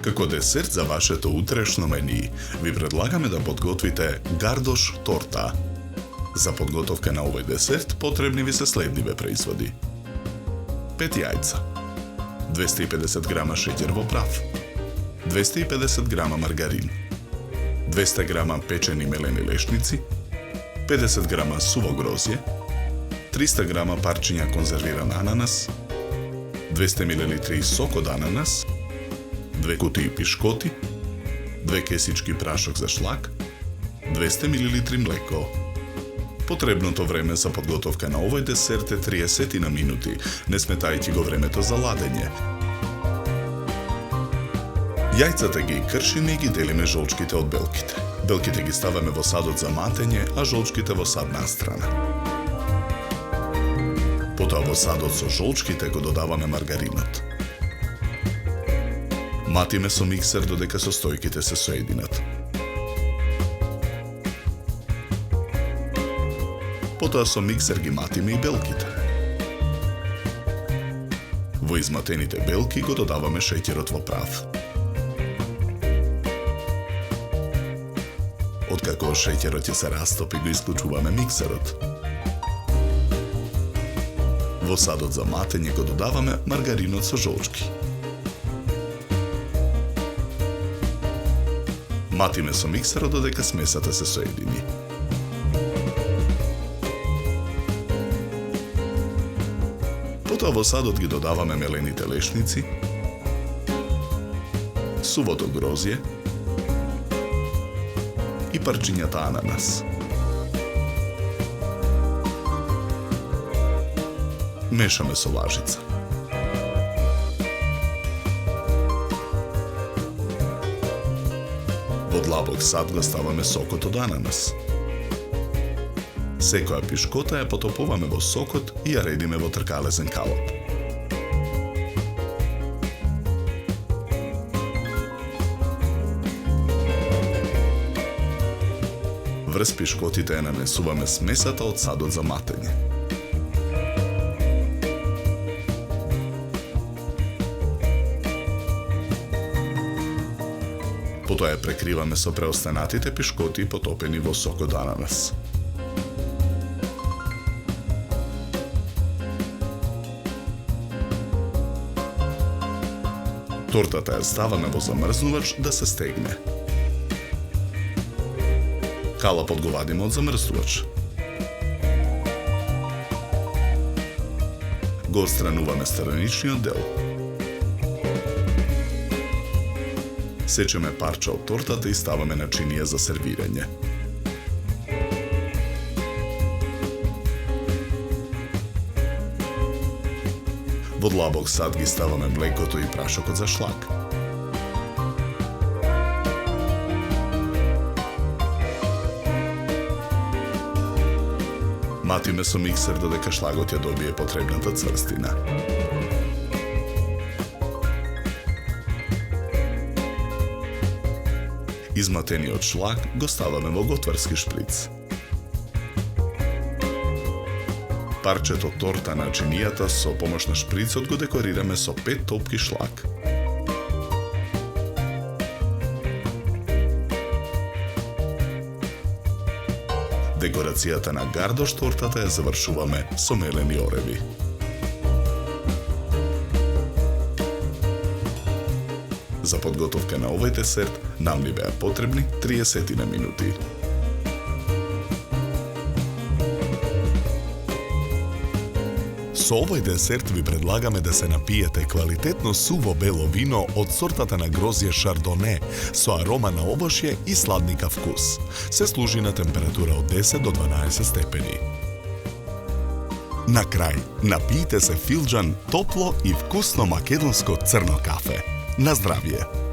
Како десерт за вашето утрешно мени, ви предлагаме да подготвите гардош торта. За подготовка на овој десерт потребни ви се следниве производи: 5 јајца, 250 грама шеќер во прав, 250 грама маргарин, 200 грама печени мелени лешници, 50 грама суво грозје, 300 грама парчиња конзервиран ананас, 200 мл сок од ананас, 2 кутии пишкоти, 2 кесички прашок за шлак, 200 мл млеко. Потребното време за подготовка на овој десерт е 30 на минути, не сметајќи го времето за ладење. Јајцата ги кршиме и ги делиме жолчките од белките. Белките ги ставаме во садот за матење, а жолчките во садна страна. Потоа во садот со жолчките го додаваме маргаринот. Матиме со миксер додека состојките се соединат. Потоа со миксер ги матиме и белките. Во изматените белки го додаваме шеќерот во прав. Откако шеќерот ќе се растопи, го исклучуваме миксерот. Во садот за матење го додаваме маргаринот со жолчки. Матиме со миксерот додека смесата се соедини. Потоа во садот ги додаваме мелените лешници, сувото грозје и парчињата ананас. Мешаме со лажица. Во длабок сад го ставаме сокот од ананас. Секоја пишкота ја потопуваме во сокот и ја редиме во тркалезен калап. Врз пишкотите ја нанесуваме смесата од садот за матење. Потоа ја прекриваме со преостанатите пишкоти потопени во сок од ананас. Тортата ја ставаме во замрзнувач да се стегне. Калапот го вадиме од замрзнувач. Го отстрануваме страничниот дел. Сечеме парче од тортата и ставаме на чинија за сервирање. Во длабок сад ги ставаме млекото и прашокот за шлак. Матиме со миксер додека шлагот ја добие потребната црстина. Изматениот шлак го ставаме во готварски шприц. Парчето торта на чинијата со помош на шприцот го декорираме со 5 топки шлак. Декорацијата на гардош тортата ја завршуваме со мелени ореви. За подготовка на овој десерт нам ни беа потребни 30 на минути. Со овој десерт ви предлагаме да се напиете квалитетно суво бело вино од сортата на грозје Шардоне со арома на овошје и сладника вкус. Се служи на температура од 10 до 12 степени. На крај, напиете се филџан топло и вкусно македонско црно кафе. На здравје!